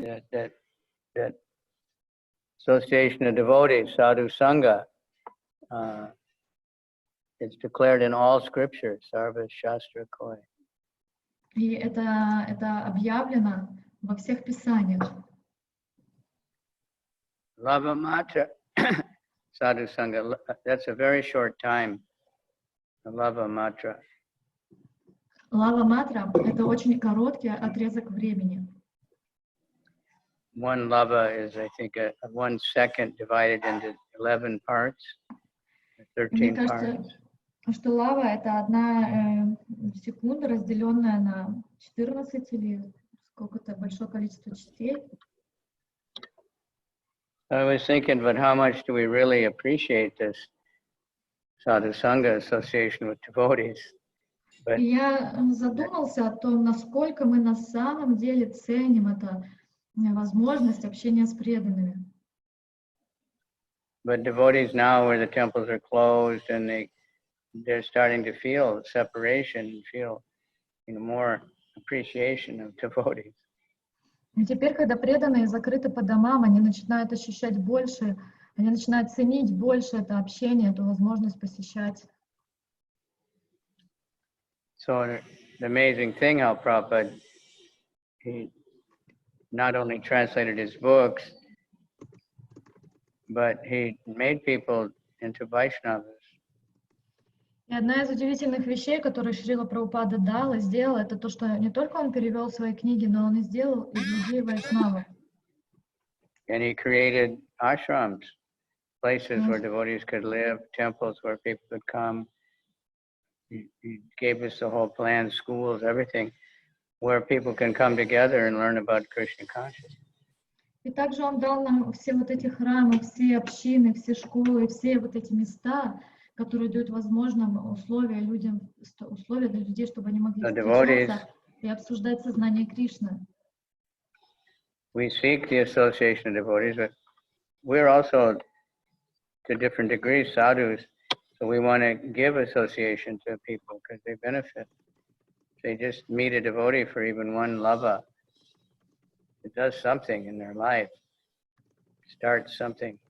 that association of devotees, sadhu sangha, it's declared in all scriptures, sarva shastra koi. И это объявлено во всех писаниях. Lava matra, sadhu sangha, that's a very short time, lava matra. Лава матра — это очень короткий отрезок времени. One lava is, I think, 1 second divided into 11 parts, 13 Мне parts. кажется, что лава — это одна секунда, разделенная на 14 или сколько-то большое количество частей. I was thinking, but how much do we really appreciate this sadhu sangha association with devotees? But И я задумался о том, насколько мы на самом деле ценим эту возможность общения с преданными. But devotees now, where the temples are closed, and they're starting to feel separation, feel more appreciation of devotees. И теперь, когда преданные закрыты по домам, они начинают ощущать больше, они начинают ценить больше это общение, эту возможность посещать. So the amazing thing how Prabhupada, he not only translated his books, but he made people into Vaishnavas. И одна из удивительных вещей, которые Шрила Прабхупада дал и сделал, это то, что не только он перевел свои книги, но он и сделал из людей вайшнавов. And he created ashrams, places where devotees could live, temples where people could come. He gave us the whole plan, schools, everything, where people can come together and learn about Krishna consciousness. И также он дал нам все вот эти храмы, все общины, все школы, все вот эти места, которые дают возможным условия людям, условия для людей, чтобы они могли встречаться и обсуждать сознание Кришны. We seek the association of devotees, but we're also, to different degrees, sadhus. So we want to give association to people because they benefit. They just meet a devotee for even one lava. It does something in their life. Starts something.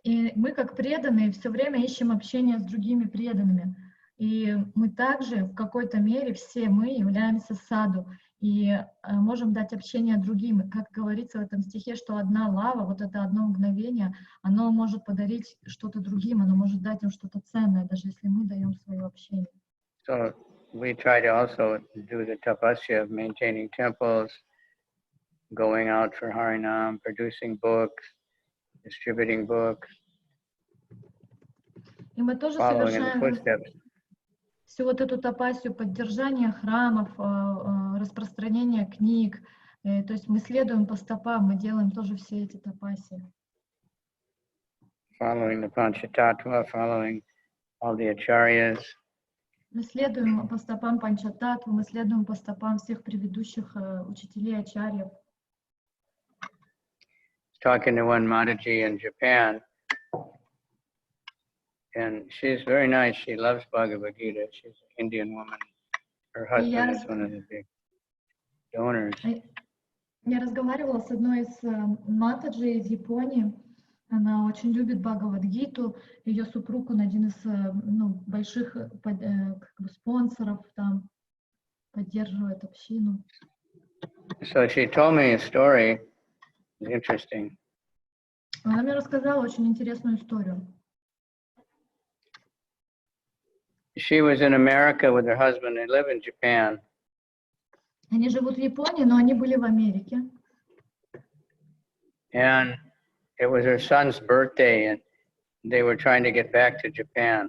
И мы, как преданные, все время ищем общение с другими преданными. И мы также, в какой-то мере, все мы являемся саду. И можем дать общение другим. Как говорится в этом стихе, что одна лава, вот это одно мгновение, оно может подарить что-то другим, оно может дать им что-то ценное, даже если мы даем свое общение. So we try to also do the tapasya of maintaining temples, going out for Harinam, producing books, distributing books, И мы тоже following in the совершаем footsteps. всю вот эту тапасию поддержания храмов, распространения книг. То есть мы следуем по стопам, мы делаем тоже все эти тапасии. Following the Pанча Татвы, following all the acharyas. Мы следуем по стопам Панча Татвы, мы следуем по стопам всех предыдущих учителей, ачарьев. Talking to one Mataji in Japan, and she's very nice. She loves Bhagavad Gita. She's an Indian woman. Her husband is one of the big donors. Я разговаривала с одной из матаджи из Японии. Она очень любит Бхагават Гиту. Ее супруг, он один из больших спонсоров, там поддерживает общину. So she told me a story. Interesting. Она мне рассказала очень интересную историю. She was in America with her husband. They live in Japan. Они живут в Японии, но они были в Америке. And it was her son's birthday, and they were trying to get back to Japan.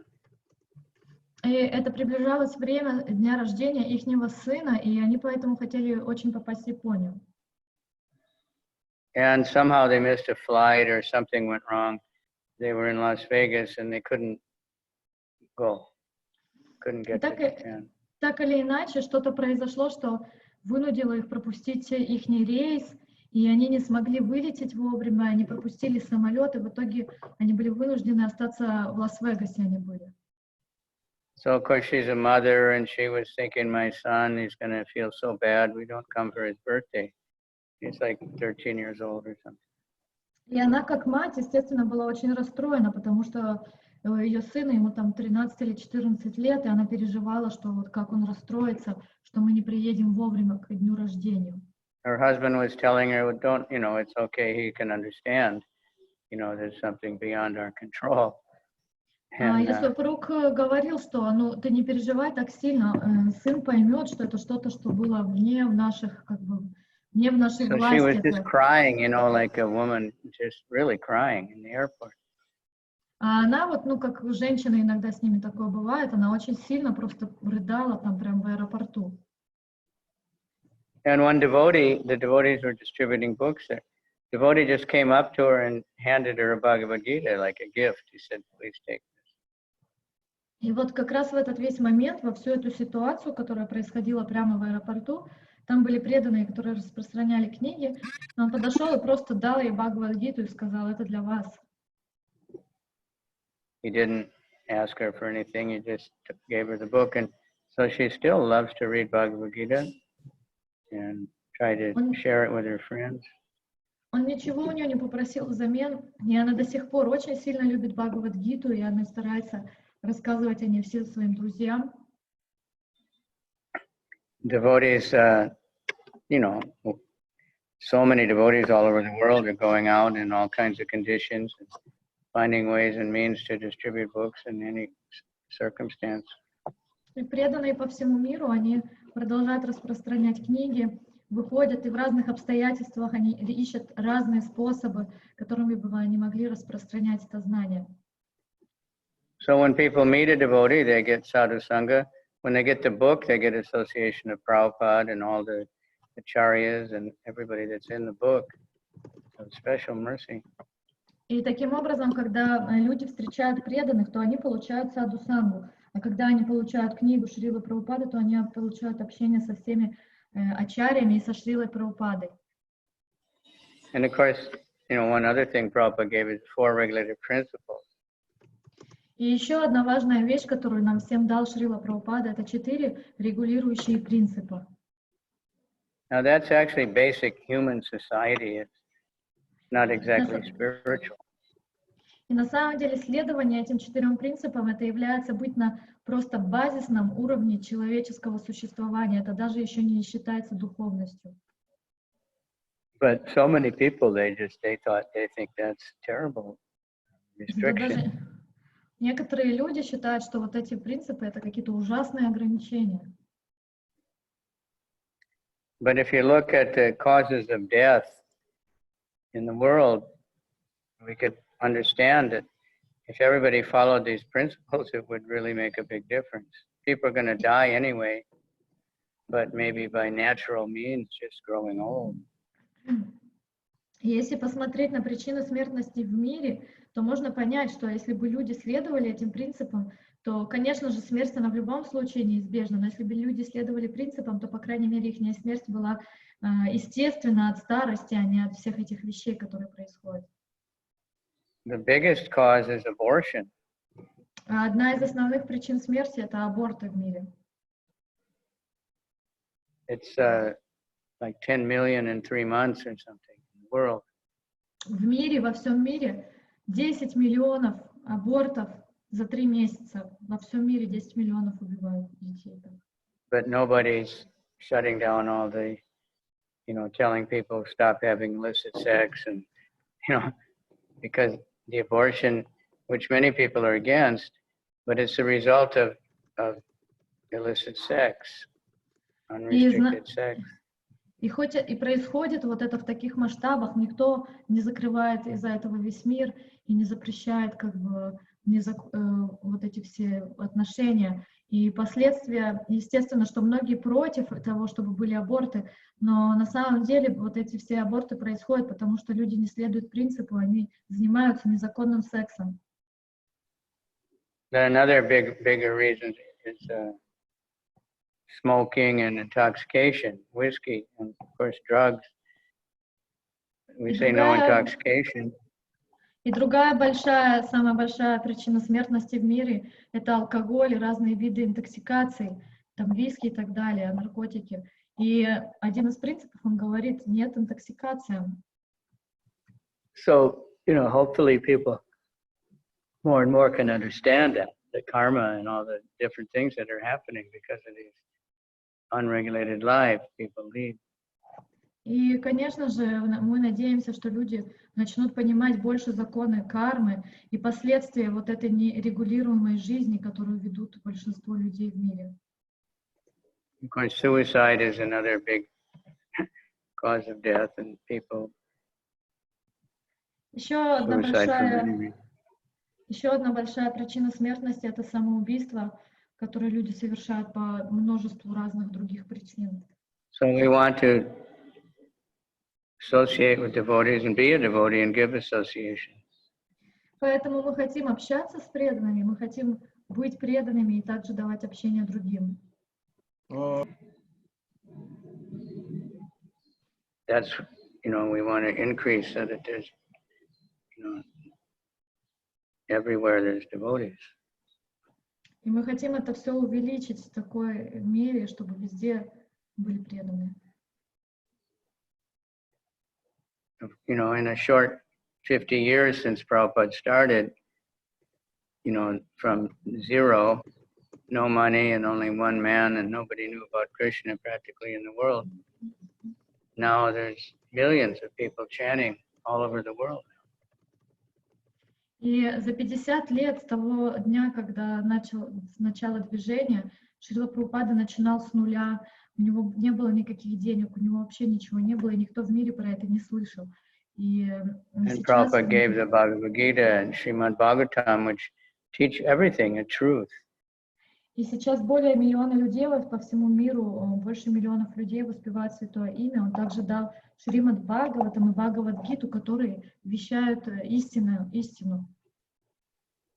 И это приближалось время дня рождения ихнего сына, и они поэтому хотели очень попасть в Японию. And somehow they missed a flight or something went wrong. They were in Las Vegas and they couldn't go. Couldn't get to Japan. Так или иначе, что-то произошло, что вынудило их пропустить ихний рейс, и они не смогли вылететь вовремя, они пропустили самолет, и в итоге они были вынуждены остаться в Лас-Вегасе, они были. So of course she's a mother, and she was thinking, my son, he's going to feel so bad. We don't come for his birthday. He's like 13 years old or something. И она, как мать, естественно, была очень расстроена, потому что ее сыну, ему там 13 или 14 лет, и она переживала, что вот как он расстроится, что мы не приедем вовремя к дню рождения. Her husband was telling her, well, don't, it's okay, he can understand. There's something beyond our control. And, И супруг говорил, что ну ты не переживай так сильно, сын поймет, что это что-то, что было вне наших, вне в нашей so власти. she was just crying, like a woman, just really crying in the airport. А она вот, ну как женщина иногда с ними такое бывает, она очень сильно просто рыдала там прям в аэропорту. And one devotee, the devotees were distributing books there. Devotee just came up to her and handed her a Bhagavad Gita like a gift. He said, please take this. И вот как раз в этот весь момент, во всю эту ситуацию, которая происходила прямо в аэропорту, там были преданные, которые распространяли книги, он подошел и просто дал ей Бхагават Гиту и сказал, это для вас. He didn't ask her for anything, he just gave her the book. And so she still loves to read Bhagavad Gita and try to share it with her friends. Он ничего у нее не попросил взамен, и она до сих пор очень сильно любит Бхагават Гиту, и она старается рассказывать о ней всем своим друзьям. Devotees, so many devotees all over the world are going out in all kinds of conditions and finding ways and means to distribute books in any circumstance. И преданные по всему миру, они продолжают распространять книги, выходят, и в разных обстоятельствах они ищут разные способы, которыми бы они могли распространять это знание. So when people meet a devotee, they get sadhu sangha. When they get the book, they get association of Prabhupada and all the acharyas and everybody that's in the book. So special mercy. И таким образом, когда люди встречают преданных, то они получают саду сангу. А когда они получают книгу Шрилы Прабхупады, то они получают общение со всеми ачарьями и со Шрилой Прабхупадой. And of course, one other thing Prabhupada gave is 4 regulative principles. И еще одна важная вещь, которую нам всем дал Шрила Прабхупада, это 4 регулирующие принципа. Now that's actually basic human society. It's not exactly spiritual. И на самом деле следование этим 4 принципам это является быть на просто базисном уровне человеческого существования. Это даже еще не считается духовностью. But so many people, they think that's terrible restriction. Некоторые люди считают, что вот эти принципы это какие-то ужасные ограничения. But if you look at the causes of death in the world, we could understand that if everybody followed these principles, it would really make a big difference. People are going to die anyway, but maybe by natural means, just growing old. Если посмотреть на причины смертности в мире, то можно понять, что если бы люди следовали этим принципам, то, конечно же, смерть, она в любом случае неизбежна. Но если бы люди следовали принципам, то, по крайней мере, их смерть была естественна от старости, а не от всех этих вещей, которые происходят. The biggest cause is abortion. Одна из основных причин смерти – это аборты в мире. It's like 10 million in 3 months or something in the world. В мире, во всем мире 10 миллионов абортов за 3 месяца. Во всем мире 10 миллионов убивают детей. But nobody's shutting down all the, telling people stop having illicit sex and, because the abortion, which many people are against, but it's a result of illicit sex, unrestricted sex. И хоть и происходит вот это в таких масштабах, никто не закрывает из-за этого весь мир и не запрещает вот эти все отношения. И последствия, естественно, что многие против того, чтобы были аборты, но на самом деле вот эти все аборты происходят, потому что люди не следуют принципу, они занимаются незаконным сексом. Another bigger reason is smoking and intoxication, whiskey, and of course drugs. We say no intoxication. И другая большая, самая большая причина смертности в мире — это алкоголь и разные виды интоксикаций, там виски и так далее, наркотики. И один из принципов, он говорит, нет интоксикации. So, hopefully people more and more can understand that, the karma and all the different things that are happening because of these unregulated lives people lead. И, конечно же, мы надеемся, что люди начнут понимать больше законы кармы и последствия вот этой нерегулируемой жизни, которую ведут большинство людей в мире. Of course, suicide is another big cause of death, and people Еще одна большая причина смертности — это самоубийство, которое люди совершают по множеству разных других причин. So we want to associate with devotees and be a devotee and give association. Поэтому мы хотим общаться с преданными, мы хотим быть преданными и также давать общение другим. That's, we want to increase so that there's, everywhere there's devotees. И мы хотим это все увеличить в такой мере, чтобы везде были преданные. In a short 50 years since Prabhupada started, from zero, no money and only one man, and nobody knew about Krishna practically in the world. Now there's millions of people chanting all over the world. И за 50 лет с того дня, когда начало движения, Шрила Прабхупада начинал с нуля, у него не было никаких денег, у него вообще ничего не было, и никто в мире про это не слышал. И And Prabhupada gave the Bhagavad Gita and Srimad Bhagavatam, which teach everything, a truth. И сейчас более миллиона людей по всему миру, больше миллионов людей воспевают Святое Имя. Он также дал Шримад Бхагаватам и Бхагават Гиту, которые вещают истину.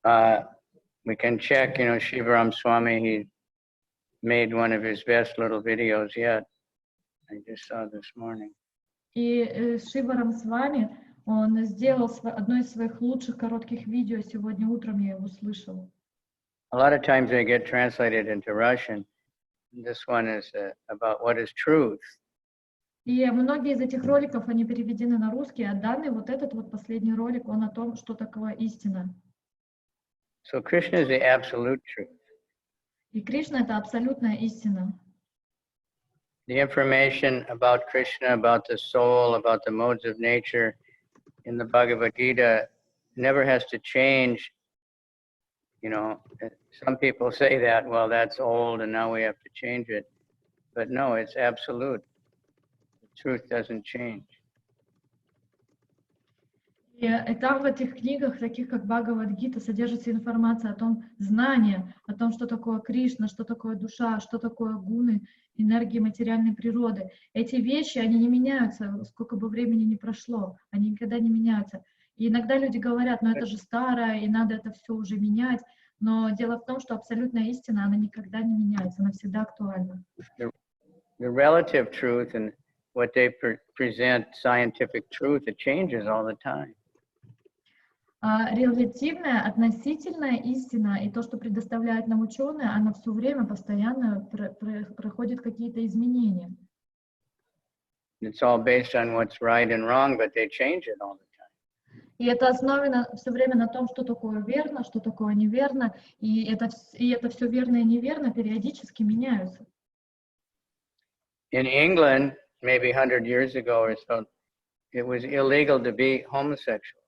We can check, Shivaram Swami, he made one of his best little videos yet. I just saw this morning. И Шиварам Свами, он сделал одно из своих лучших коротких видео. Сегодня утром я его слышал. A lot of times they get translated into Russian. This one is about what is truth. И многие из этих роликов, они переведены на русский, а данный, вот этот вот последний ролик, он о том, что такое истина. So Krishna is the absolute truth. И Кришна — это абсолютная истина. The information about Krishna, about the soul, about the modes of nature in the Bhagavad Gita never has to change. Some people say that, well, that's old and now we have to change it. But no, it's absolute. The truth doesn't change. И там в этих книгах, таких как Бхагават Гита, содержится информация о том, знание, о том, что такое Кришна, что такое душа, что такое гуны, энергии материальной природы. Эти вещи, они не меняются, сколько бы времени ни прошло, они никогда не меняются. И иногда люди говорят, это же старое, и надо это все уже менять. Но дело в том, что абсолютная истина, она никогда не меняется, она всегда актуальна. The relative truth and what they present, scientific truth, it changes all the time. Релятивная, относительная истина и то, что предоставляют нам ученые, она все время постоянно проходит какие-то изменения. It's all based on what's right and wrong, but they change it all the time. И это основано все время на том, что такое верно, что такое неверно, и это все верно и неверно периодически меняются. In England, maybe 100 years ago or so, it was illegal to be homosexual.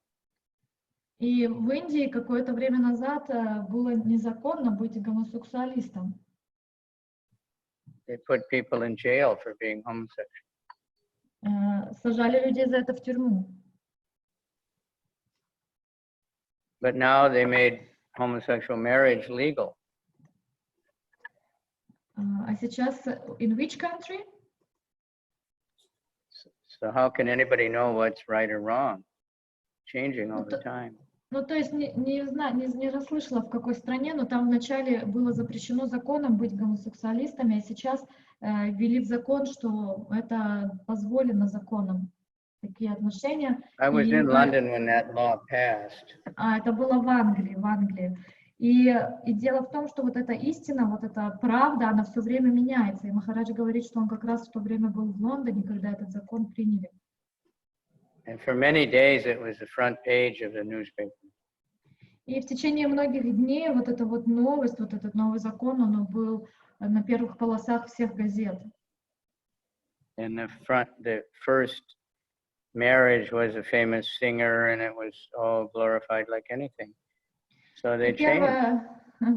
И в Индии какое-то время назад было незаконно быть гомосексуалистом. They put people in jail for being homosexual. Сажали людей за это в тюрьму. But now they made homosexual marriage legal. А сейчас in which country? So how can anybody know what's right or wrong? Changing all the time. То есть не расслышала, в какой стране, но там вначале было запрещено законом быть гомосексуалистами, а сейчас ввели в закон, что это позволено законом. такие отношения. I was in London when that law passed. Это было в Англии. И дело в том, что вот эта истина, вот эта правда, она все время меняется. И Махарадж говорит, что он как раз в то время был в Лондоне, когда этот закон приняли. And for many days it was the front page of the newspaper. И в течение многих дней вот эта вот новость, вот этот новый закон, он был на первых полосах всех газет. And the first marriage was a famous singer, and it was all glorified like anything. So they changed.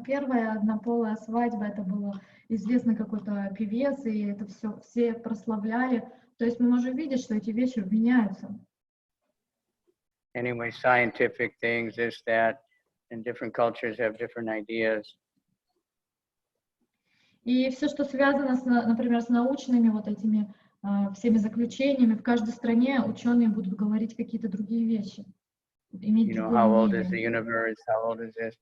Первая однополая свадьба, это был известный какой-то певец, и это все прославляли. То есть мы можем видеть, что эти вещи меняются. Anyway, scientific things, this, that, and different cultures have different ideas. И все, что связано, например, с научными вот этими всеми заключениями, в каждой стране ученые будут говорить какие-то другие вещи. You know, how old is the universe? How old is this?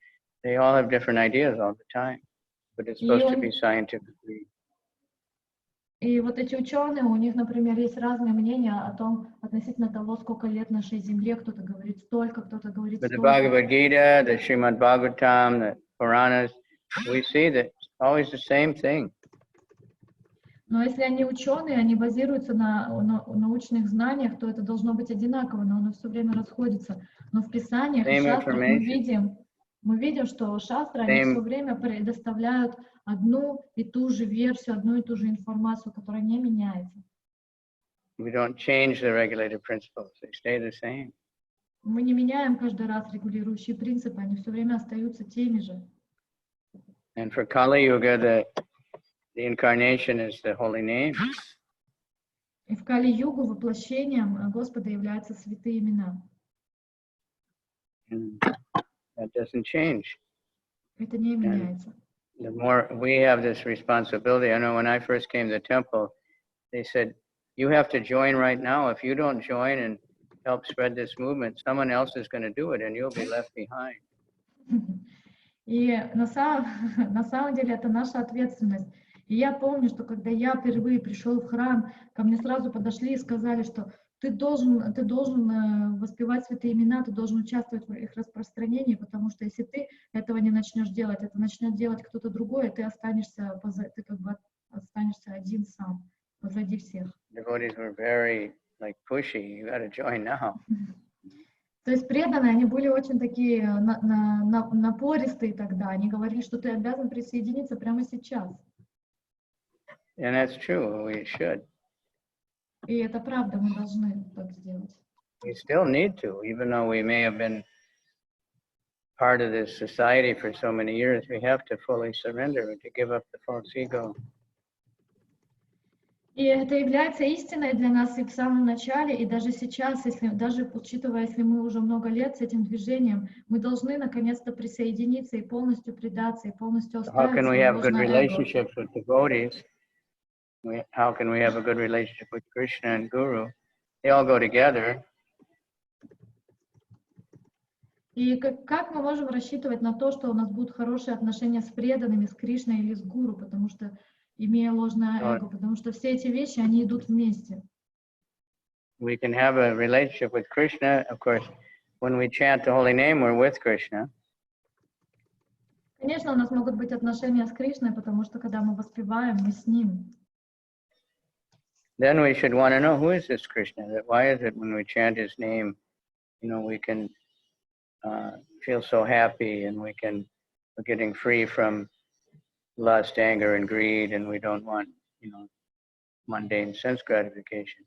They all have different ideas all the time, but it's supposed to be scientifically. И вот эти ученые, у них, например, есть разные мнения о том, относительно того, сколько лет нашей Земле. Кто-то говорит столько, кто-то говорит But the столько. Bhagavad Gita, the Srimad Bhagavatam, the Puranas, we see that it's always the same thing. Но если они ученые, они базируются на научных знаниях, то это должно быть одинаково, но оно все время расходится. Но в Писаниях и шастрах мы видим, что шастры, они все время предоставляют одну и ту же версию, одну и ту же информацию, которая не меняется. We don't change the regulated principles; they stay the same. Мы не меняем каждый раз регулирующие принципы, они все время остаются теми же. And for Kali Yuga, the incarnation is the holy name. И в Кали-югу воплощением Господа являются святые имена. And that doesn't change. Это не меняется. The more we have this responsibility, I know when I first came to the temple, they said, you have to join right now. If you don't join and help spread this movement, someone else is going to do it and you'll be left behind. И на самом деле это наша ответственность. И я помню, что когда я впервые пришел в храм, ко мне сразу подошли и сказали, что ты должен воспевать святые имена, ты должен участвовать в их распространении, потому что если ты этого не начнешь делать, это начнет делать кто-то другой, и ты останешься один сам, позади всех. Devotees were very pushy. You got to join now. То есть преданные, они были очень такие напористые тогда. Они говорили, что ты обязан присоединиться прямо сейчас. And that's true. We should. И это правда, мы должны так сделать. We still need to, even though we may have been part of this society for so many years. We have to fully surrender, to give up the false ego. И это является истиной для нас и в самом начале, и даже сейчас, даже учитывая, если мы уже много лет с этим движением, мы должны наконец-то присоединиться и полностью предаться, и полностью оставить How can we have good ложное эго. relationships with devotees? How can we have a good relationship with Krishna and Guru? They all go together. И как мы можем рассчитывать на то, что у нас будут хорошие отношения с преданными, с Кришной или с Гуру, потому что, имея ложное эго, потому что все эти вещи, они идут вместе. We can have a relationship with Krishna, of course. When we chant the holy name, we're with Krishna. Конечно, у нас могут быть отношения с Кришной, потому что когда мы воспеваем, мы с Ним. Then we should want to know, who is this Krishna? Why is it when we chant his name, we can feel so happy and we're getting free from lust, anger, and greed, and we don't want, mundane sense gratification.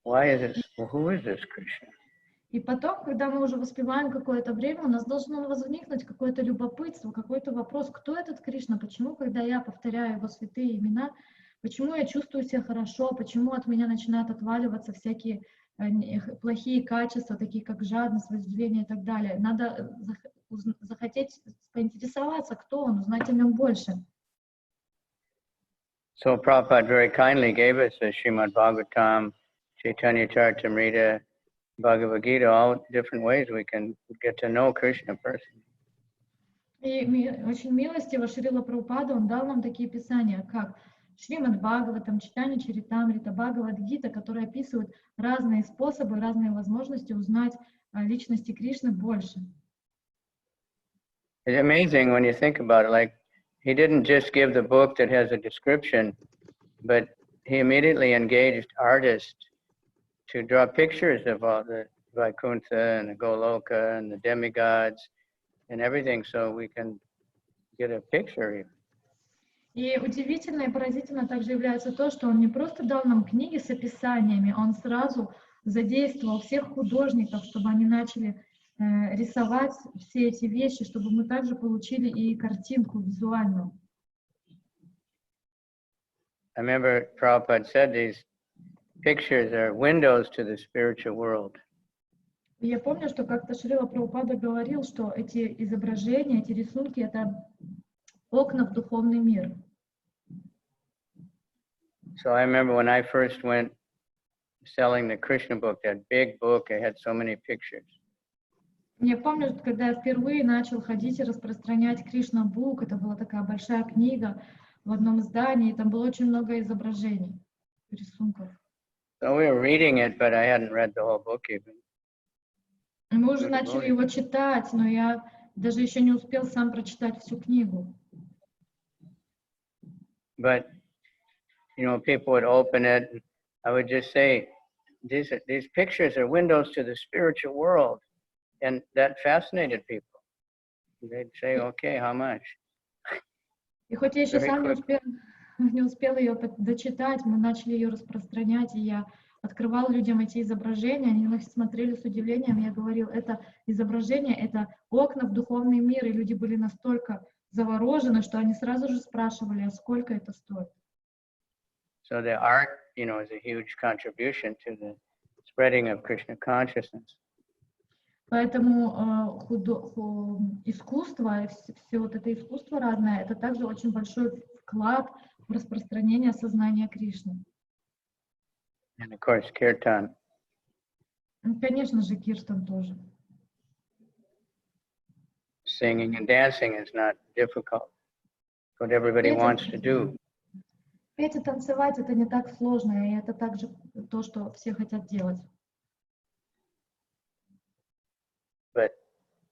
Why is it? Well, who is this Krishna? И потом, когда мы уже воспеваем какое-то время, у нас должно возникнуть какое-то любопытство, какой-то вопрос, кто этот Кришна, почему, когда я повторяю его святые имена, почему я чувствую себя хорошо, почему от меня начинают отваливаться всякие плохие качества, такие как жадность, вожделение и так далее. Надо захотеть поинтересоваться, кто он, узнать о нем больше. So Prabhupada very kindly gave us the Srimad Bhagavatam, Chaitanya Caritamrta, Bhagavad Gita, all different ways we can get to know Krishna personally. И очень милостиво Шрила Прабхупада, он дал нам такие писания, как Шримад Бхагаватам, читание Чаритамрита, Бхагават Гита, которые описывают разные способы, разные возможности узнать о личности Кришны больше. It's amazing when you think about it. Like, he didn't just give the book that has a description, but he immediately engaged artists to draw pictures of all the Vaikuntha and the Goloka and the demigods and everything, so we can get a picture. И удивительно и поразительно также является то, что он не просто дал нам книги с описаниями, он сразу задействовал всех художников, чтобы они начали рисовать все эти вещи, чтобы мы также получили и картинку визуальную. I remember Prabhupada said these pictures are windows to the spiritual world. И я помню, что как-то Шрила Прабхупада говорил, что эти изображения, эти рисунки — это окна в духовный мир. So I remember when I first went selling the Krishna book, that big book, it had so many pictures. Я помню, когда я впервые начал ходить и распространять Кришна Бук, это была такая большая книга в одном издании, и там было очень много изображений, рисунков. So we were reading it, but I hadn't read the whole book even. И мы уже начали его читать, но я даже еще не успел сам прочитать всю книгу. But, you know, people would open it, and I would just say, these pictures are windows to the spiritual world. And that fascinated people. They'd say, okay, how much? И хоть я еще сам не успела ее дочитать, мы начали ее распространять, и я открывал людям эти изображения, они на них смотрели с удивлением, я говорил, это изображение, это окна в духовный мир, и люди были настолько заворожены, что они сразу же спрашивали, а сколько это стоит. So the art, you know, is a huge contribution to the spreading of Krishna consciousness. Поэтому искусство, все вот это искусство разное, это также очень большой вклад в распространение сознания Кришны. And of course, kirtan. И, конечно же, киртан тоже. Singing and dancing is not difficult. It's what everybody wants to do. Петь и танцевать — это не так сложно, и это также то, что все хотят делать. But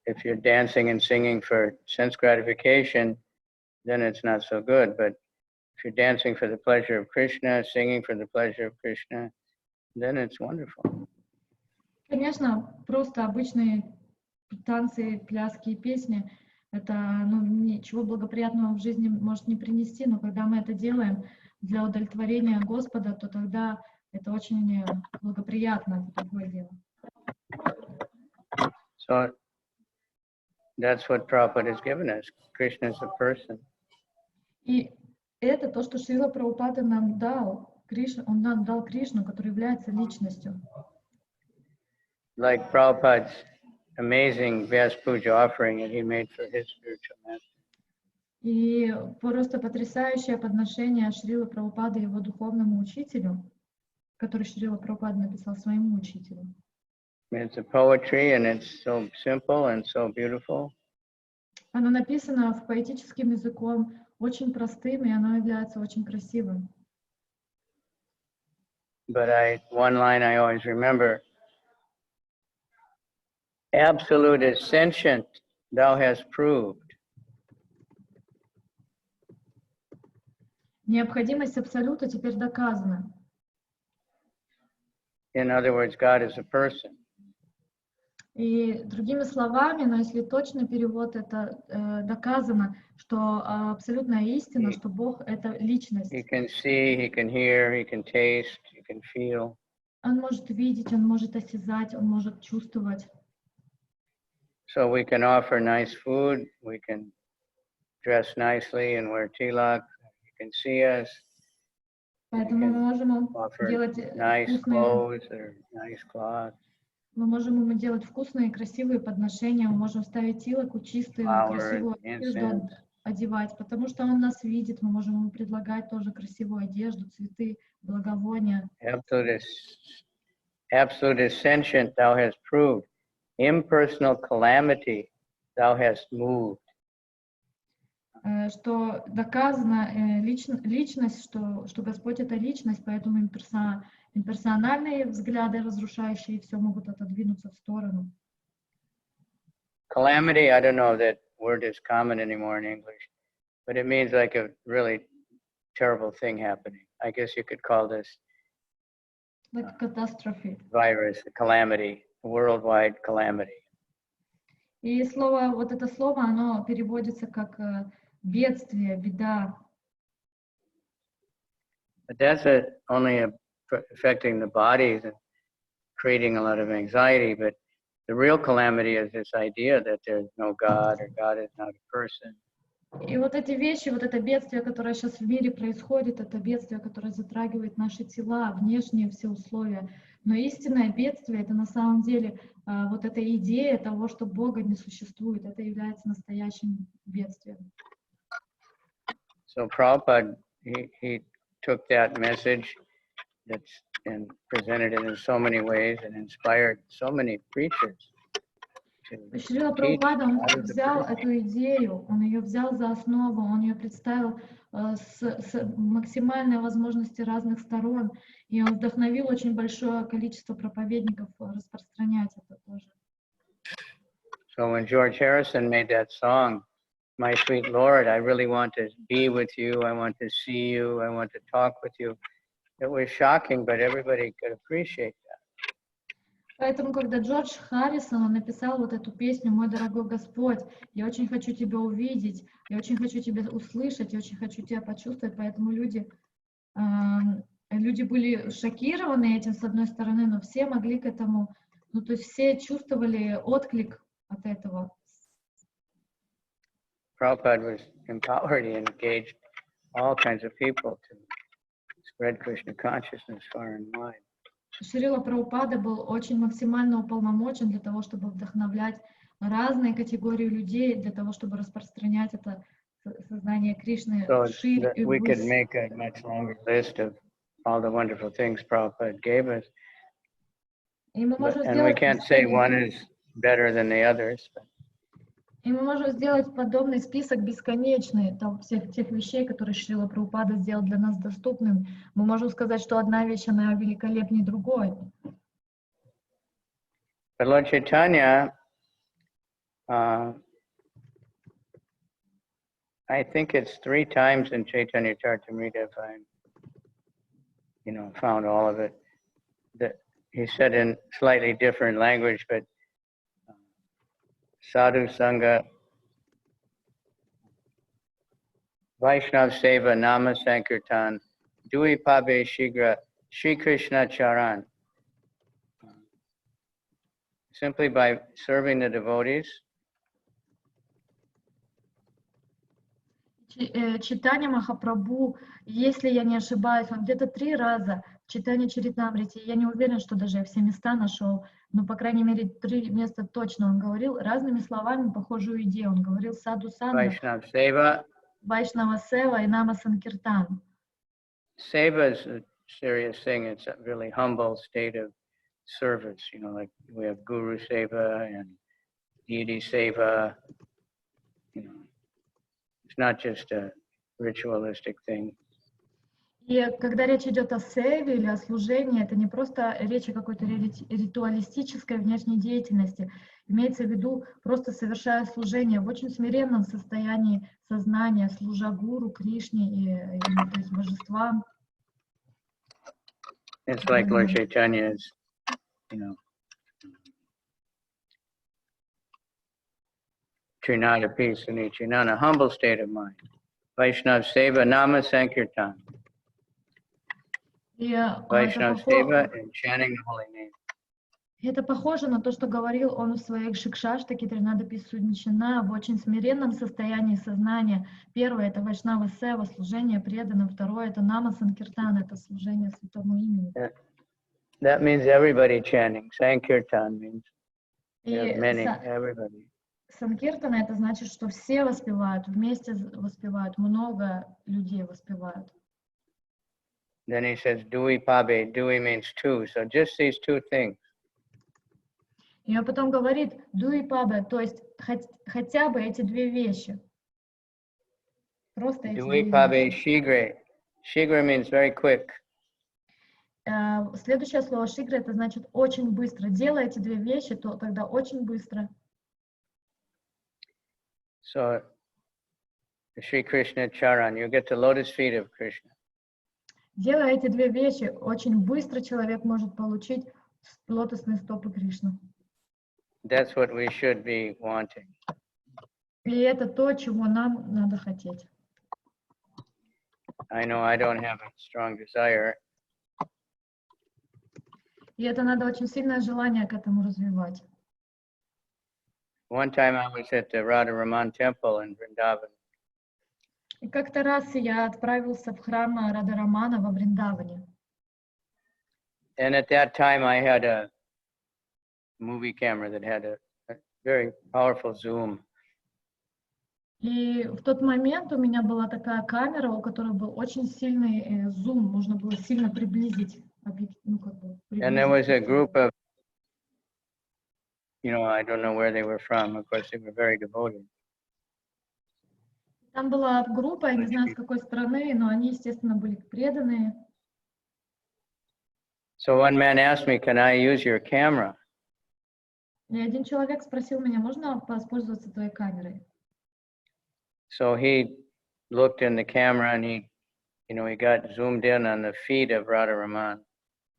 if you're dancing and singing for sense gratification, then it's not so good. But if you're dancing for the pleasure of Krishna, singing for the pleasure of Krishna, then it's wonderful. Конечно, просто обычные танцы, пляски и песни — это ничего благоприятного в жизни может не принести, но когда мы это делаем для удовлетворения Господа, то тогда это очень благоприятно, это такое дело. So that's what Prabhupada has given us. Krishna is a person. И это то, что Шрила Прабхупада нам дал. Он нам дал Кришну, который является личностью. Like Prabhupada's amazing Vyas Puja offering that he made for his spiritual master. И просто потрясающее подношение Шрилы Прабхупады его духовному учителю, который Шрила Прабхупада написал своему учителю. It's a poetry and it's so simple and so beautiful. Оно написано в поэтическим языком, очень простым, и оно является очень красивым. But one line I always remember, absolute is sentient, thou hast proved. Необходимость абсолюта теперь доказана. In other words, God is a person. И другими словами, но если точный перевод, это доказано, что абсолютная истина, что Бог — это личность. He can see, he can hear, he can taste, he can feel. Он может видеть, он может осязать, он может чувствовать. So we can offer nice food, we can dress nicely and wear tilak, you can see us. Поэтому мы можем делать Мы можем ему делать вкусные, красивые подношения, мы можем ставить тилоку чистую, красивую одежду одевать, потому что он нас видит, мы можем ему предлагать тоже красивую одежду, цветы, благовония. Absolute is sentient, thou hast proved. Impersonal calamity, thou hast moved. что доказана личность, что Господь — это личность, поэтому имперсональные взгляды, разрушающие все, могут отодвинуться в сторону. Calamity, I don't know if that word is common anymore in English, but it means like a really terrible thing happening. I guess you could call this Like catastrophe. virus, a calamity, a worldwide calamity. И вот это слово, оно переводится как бедствие, беда. But that's only affecting the bodies and creating a lot of anxiety. But the real calamity is this idea that there's no God or God is not a person. И вот эти вещи, вот это бедствие, которое сейчас в мире происходит, это бедствие, которое затрагивает наши тела, внешние все условия. Но истинное бедствие — это на самом деле вот эта идея того, что Бога не существует. Это является настоящим бедствием. So Prabhupada, he took that message and presented it in so many ways and inspired so many preachers. Шрила Прабхупада, он взял эту идею, он ее взял за основу, он ее представил с максимальной возможностью разных сторон, и он вдохновил очень большое количество проповедников распространять это тоже. So when George Harrison made that song, My Sweet Lord, I really want to be with you, I want to see you, I want to talk with you, it was shocking, but everybody could appreciate that. Поэтому, когда Джордж Харрисон, он написал вот эту песню «Мой дорогой Господь», я очень хочу тебя увидеть, я очень хочу тебя услышать, я очень хочу тебя почувствовать, поэтому люди были шокированы этим, с одной стороны, но все могли к этому, то есть все чувствовали отклик от этого. Prabhupada was empowered, he engaged all kinds of people to spread Krishna consciousness far and wide. Шрила Прабхупада был очень максимально уполномочен для того, чтобы вдохновлять разные категории людей, для того, чтобы распространять это сознание Кришны шире и we could выше. make a much longer list of all the wonderful things Prabhupada gave us. And we can't say one is better than the others. И мы можем сделать подобный список бесконечный всех тех вещей, которые Шрила Прабхупада сделал для нас доступным. Мы можем сказать, что одна вещь, она великолепнее другой. But Lord Caitanya, I think it's 3 times in Chaitanya Caritamrta, if I, found all of it, that he said in slightly different language, but Sadhu Sangha, Vaishnav Seva, Nama Sankirtan, Dui Pabe Shigra, Shri Krishna Charan. Simply by serving the devotees. Читание Махапрабху, если я не ошибаюсь, он где-то 3 раза в читании Чаритамрите, я не уверен, что даже я все места нашел, но, по крайней мере, 3 места точно он говорил разными словами похожую идею. Он говорил Саду Санга, Вайшнава Сева и Нама Санкиртан. Seva is a serious thing. It's a really humble state of service. Like we have Guru Seva and Deity Seva. It's not just a ritualistic thing. И когда речь идет о севе или о служении, это не просто речь о какой-то ритуалистической внешней деятельности. Имеется в виду, просто совершая служение в очень смиренном состоянии сознания, служа гуру, Кришне и то есть божествам. It's like Lord Caitanya is, Trinada peace and Trinada humble state of mind. Vaishnav Seva, Nama Sankirtan. Vaishnav Seva and chanting the holy name. Это похоже на то, что говорил он в своих шикшаштаке Тринада Писудничана в очень смиренном состоянии сознания. Первое — это Вайшнава Сева, служение преданным. Второе — это Нама Санкиртан, это служение святому имени. That means everybody chanting. Sankirtan means many, everybody. Санкиртана — это значит, что все воспевают, вместе воспевают, много людей воспевают. Then he says, Dui Pabe. Dui means 2. So just these 2 things. И он потом говорит, дуи пабе, то есть хотя бы эти 2 вещи. Просто эти две Dvipabe вещи. shigre. Shigre means very quick. Следующее слово шигра, это значит очень быстро. Делай эти две вещи, то тогда очень быстро. So, the Sri Krishna Charan, you get the lotus feet of Krishna. Делая эти две вещи, очень быстро человек может получить лотосные стопы Кришны. That's what we should be wanting. И это то, чего нам надо хотеть. I know I don't have a strong desire, И это надо очень сильное желание к этому развивать. one time I was at the Radharaman temple in Vrindavan, И как-то раз я отправился в храм Радхарамана во Вриндаване. and at that time I had a movie camera that had a very powerful zoom. И в тот момент у меня была такая камера, у которой был очень сильный зум, можно было сильно приблизить объектив, ну, как бы, And there was a приблизить. group of, I don't know where they were from. Of course, they were very devoted. Там была группа, я не знаю, с какой страны, но они, естественно, были преданные. So one man asked me, "Can I use your camera?" И один человек спросил меня, можно воспользоваться твоей камерой? So he looked in the camera and he got zoomed in on the feet of Radharaman,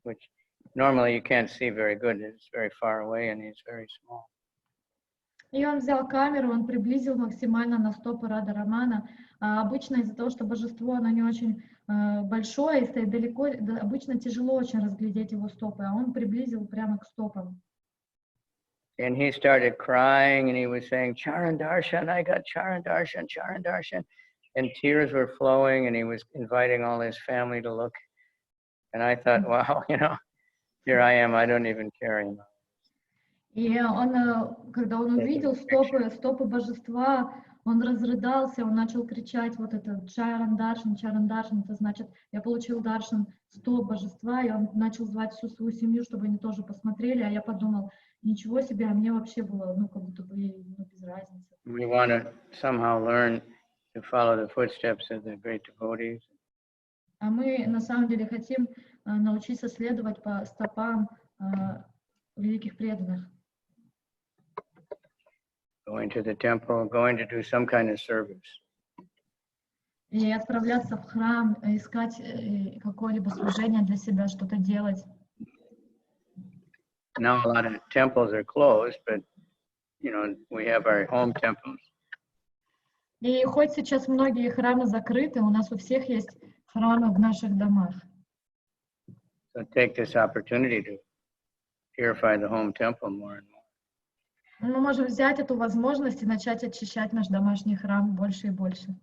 which normally you can't see very good. It's very far away and he's very small. И он взял камеру, он приблизил максимально на стопы Радхарамана. А обычно из-за того, что божество, оно не очень большое и стоит далеко, обычно тяжело очень разглядеть его стопы, а он приблизил прямо к стопам. And he started crying and he was saying, "Charan darshan, I got charan darshan, charan darshan." And tears were flowing and he was inviting all his family to look. And I thought, wow, here I am, I don't even care anymore. И он, когда он увидел стопы божества, он разрыдался, он начал кричать вот это чаран даршан, это значит, я получил даршан стоп божества, и он начал звать всю свою семью, чтобы они тоже посмотрели, а я подумал, ничего себе, а мне вообще было, как будто бы без разницы. We want to somehow learn to follow the footsteps of the great devotees. А мы на самом деле хотим научиться следовать по стопам великих преданных. Going to the temple, going to do some kind of service. И отправляться в храм, искать какое-либо служение для себя, что-то делать. Now a lot of temples are closed, but we have our home temples. И хоть сейчас многие храмы закрыты, у нас у всех есть храмы в наших домах. So take this opportunity to purify the home temple more and more. Мы можем взять эту возможность и начать очищать наш домашний храм больше и больше.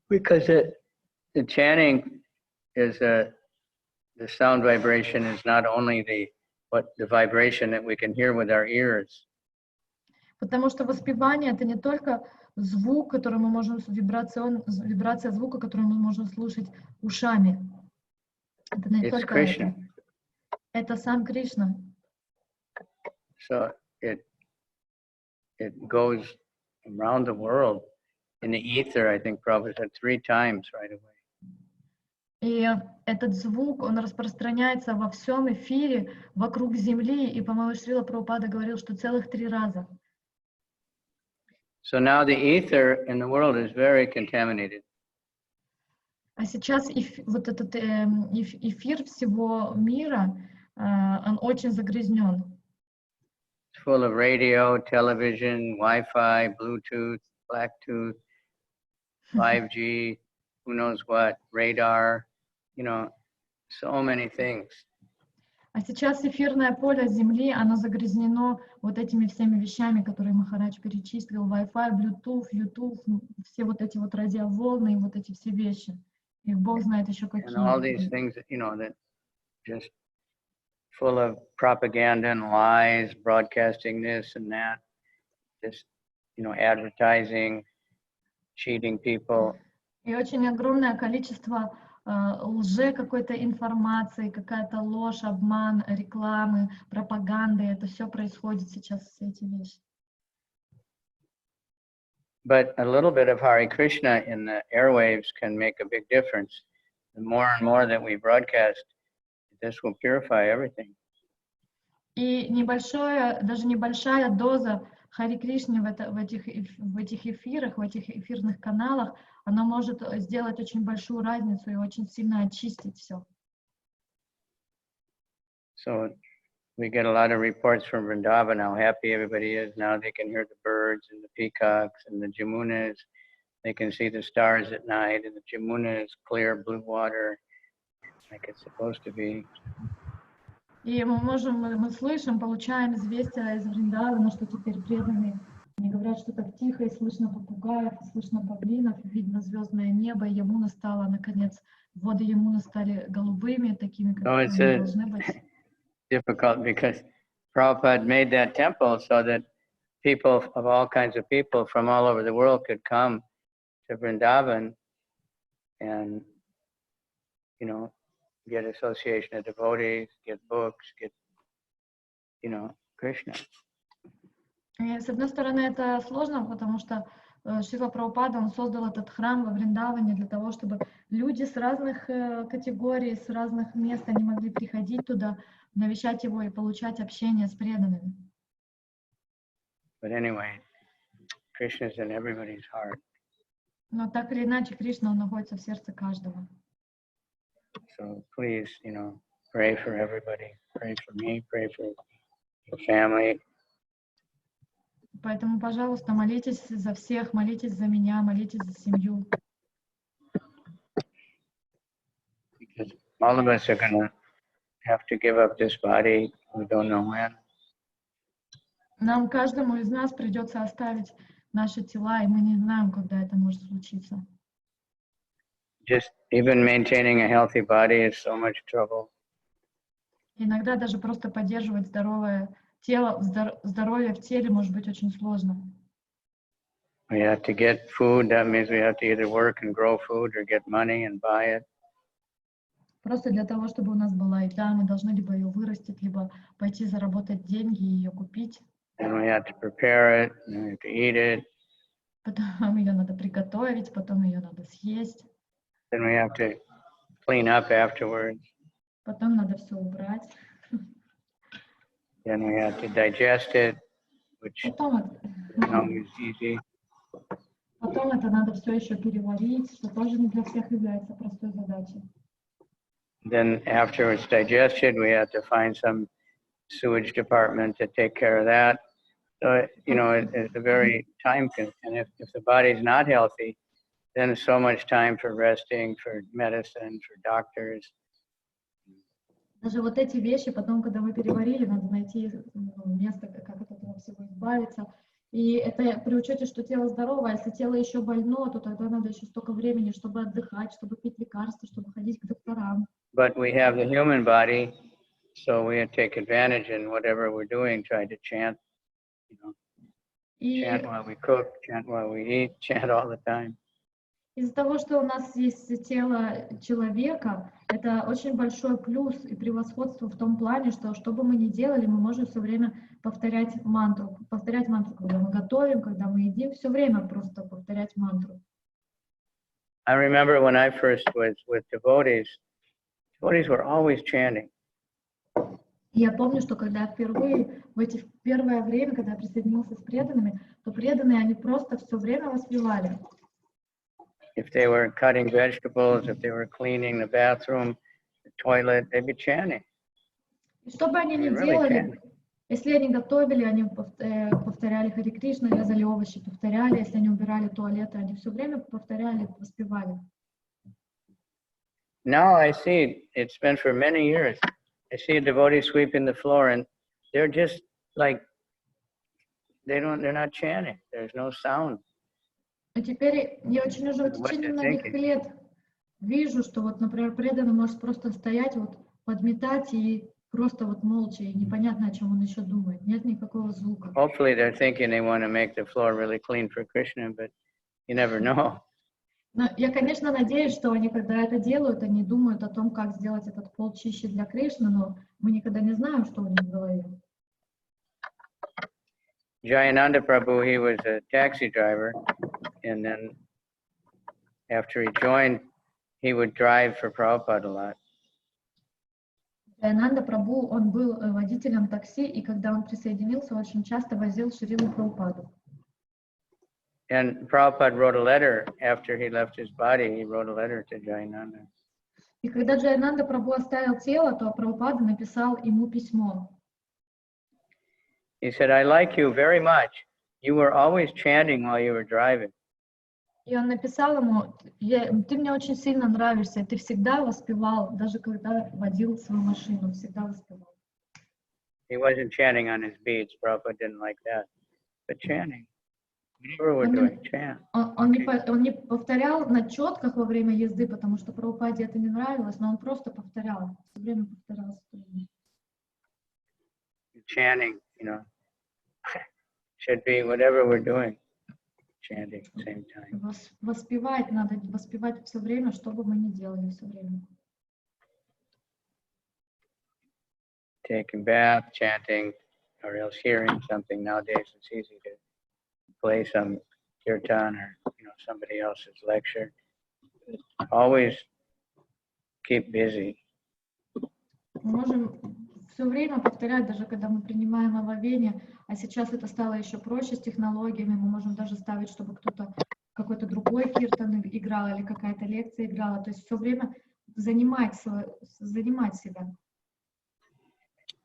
Because the chanting is the sound vibration is not only the vibration that we can hear with our ears. Потому что воспевание — это не только звук, который мы можем, вибрация звука, которую мы можем слушать ушами. Это не только это. Это сам Кришна. So it goes around the world in the ether. I think Prabhupada said 3 times right away. И этот звук, он распространяется во всем эфире, вокруг Земли, и, по-моему, Шрила Прабхупада говорил, что целых 3 раза. So now the ether in the world is very contaminated. А сейчас вот этот эфир всего мира, он очень загрязнен. It's full of radio, television, Wi-Fi, Bluetooth, Blacktooth, 5G, who knows what, radar, so many things. А сейчас эфирное поле Земли, оно загрязнено вот этими всеми вещами, которые Махарадж перечислил, Wi-Fi, Bluetooth, YouTube, все вот эти вот радиоволны и вот эти все вещи. Их Бог знает еще какие. And all these things, that just full of propaganda and lies, broadcasting this and that, just, advertising, cheating people. И очень огромное количество лжи какой-то информации, какая-то ложь, обман, рекламы, пропаганды. Это все происходит сейчас, все эти вещи. But a little bit of Hare Krishna in the airwaves can make a big difference. The more and more that we broadcast, this will purify everything. И даже небольшая доза Хари Кришны в этих эфирах, в этих эфирных каналах, она может сделать очень большую разницу и очень сильно очистить все. So we get a lot of reports from Vrindavan, how happy everybody is. Now they can hear the birds and the peacocks and the Jamunas. They can see the stars at night, and the Jamuna is clear blue water, like it's supposed to be. И мы слышим, получаем известия из Вриндавана, что теперь преданные. Они говорят, что так тихо, и слышно попугаев, и слышно павлинов, и видно звездное небо, и Ямуна стала, наконец, воды Ямуна стали голубыми, такими, как они должны быть. Difficult because Prabhupada made that temple so that people of all kinds of people from all over the world could come to Vrindavan and, you know, get association of devotees, get books, get, you know, Krishna. И, с одной стороны, это сложно, потому что Шрила Прабхупада, он создал этот храм во Вриндаване для того, чтобы люди с разных категорий, с разных мест, они могли приходить туда, навещать его и получать общение с преданными. But anyway, Krishna is in everybody's heart. Но так или иначе, Кришна, он находится в сердце каждого. So please, you know, pray for everybody. Pray for me, pray for your family. Поэтому, пожалуйста, молитесь за всех, молитесь за меня, молитесь за семью. Because all of us are going to have to give up this body. We don't know when. Нам, каждому из нас, придется оставить наши тела, и мы не знаем, когда это может случиться. Just even maintaining a healthy body is so much trouble. Иногда даже просто поддерживать здоровое тело, здоровье в теле может быть очень сложно. We have to get food. That means we have to either work and grow food or get money and buy it. Просто для того, чтобы у нас была еда, мы должны либо ее вырастить, либо пойти заработать деньги и ее купить. And we have to prepare it, and we have to eat it. Потом ее надо приготовить, потом ее надо съесть. Then we have to clean up afterwards. Потом надо все убрать. Then we have to digest it, which Потом is easy. Потом это надо все еще переварить, что тоже не для всех является простой задачей. Then after it's digested, we have to find some sewage department to take care of that. So, you know, it's a very time consuming. And if the body's not healthy, then there's so much time for resting, for medicine, for doctors. Даже вот эти вещи, потом, когда мы переварили, надо найти место, как от этого всего избавиться. И это при учете, что тело здоровое, а если тело еще больно, то тогда надо еще столько времени, чтобы отдыхать, чтобы пить лекарства, чтобы ходить к докторам. But we have the human body, so we take advantage in whatever we're doing, try to chant, you know, chant while we cook, chant while we eat, chant all the time. Из-за того, что у нас есть тело человека, это очень большой плюс и превосходство в том плане, что бы мы ни делали, мы можем все время повторять мантру, когда мы готовим, когда мы едим, все время просто повторять мантру. I remember when I first was with devotees were always chanting. Я помню, что когда впервые, в первое время, когда я присоединился с преданными, то преданные, они просто все время воспевали. If they were cutting vegetables, if they were cleaning the bathroom, the toilet, they'd be chanting. И что бы они ни делали, если они готовили, они повторяли Харе Кришна, резали овощи, повторяли, если они убирали туалеты, они все время повторяли, воспевали. Now I see, it's been for many years, I see a devotee sweeping the floor and they're just like, they're not chanting, there's no sound. А теперь я очень уже в течение многих лет вижу, что вот, например, преданный может просто стоять, вот подметать и просто вот молча, и непонятно, о чем он еще думает. Нет никакого звука. Hopefully they're thinking they want to make the floor really clean for Krishna, but you never know. Но я, конечно, надеюсь, что они, когда это делают, они думают о том, как сделать этот пол чище для Кришны, но мы никогда не знаем, что у них в голове. Jayananda Prabhu, he was a taxi driver, and then after he joined, he would drive for Prabhupada a lot. Джаянанда Прабху, он был водителем такси, и когда он присоединился, очень часто возил Шрилу Прабхупаду. And Prabhupada wrote a letter after he left his body. He wrote a letter to Jayananda. И когда Джаянанда Прабху оставил тело, то Прабхупада написал ему письмо. He said, I like you very much. You were always chanting while you were driving. И он написал ему: ты мне очень сильно нравишься, и ты всегда воспевал, даже когда водил свою машину, всегда воспевал. He wasn't chanting on his beats. Prabhupada didn't like that. But chanting. Whatever we're doing, chant. Он не повторял на четках во время езды, потому что Прабхупаде это не нравилось, но он просто повторял, все время повторял. Chanting, you know, should be whatever we're doing. Chanting at the same time. Воспевать надо, воспевать все время, что бы мы ни делали все время. Taking bath, chanting, or else hearing something. Nowadays it's easy to play some kirtan or somebody else's lecture. Always keep busy. Мы можем все время повторять, даже когда мы принимаем омовение, а сейчас это стало еще проще с технологиями, мы можем даже ставить, чтобы кто-то, какой-то другой киртан играл или какая-то лекция играла, то есть все время занимать себя.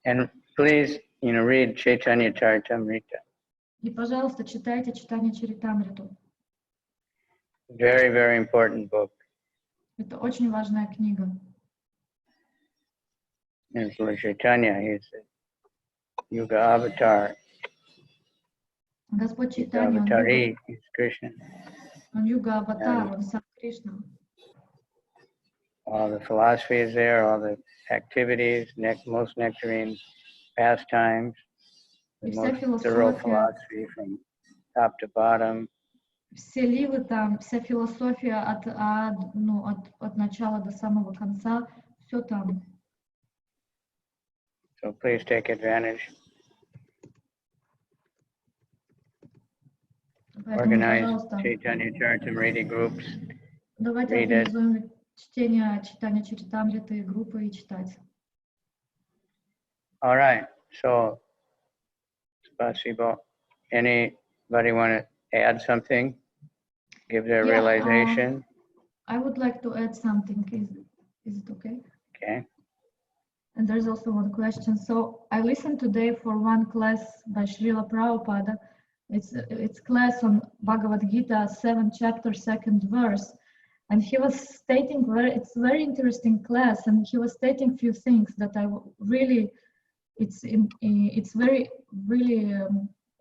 And please, read Caitanya Caritamrta. И, пожалуйста, читайте читание Чаритамриту. Very, very important book. Это очень важная книга. And for Caitanya, he's a Yuga avatar. Господь Yuga Чайтанья, avatari, he's Krishna. он юга-аватар, он сам Кришна. All the philosophy is there, all the activities, most nectarines, pastimes, the most thorough philosophy from top to bottom. Все ливы там, вся философия от начала до самого конца, все там. So please take advantage. Organize Caitanya Caritamrta groups. Давайте организуем чтение Читания Чаритамриты, группы и читать. All right. So, spasibo. Anybody want to add something? Give their realization? I would like to add something. Is it okay? Okay. And there's also one question. So I listened today for one class by Srila Prabhupada. It's class on Bhagavad Gita, 7th chapter, 2nd verse. And he was stating it's very interesting class, and he was stating few things that I really, it's very really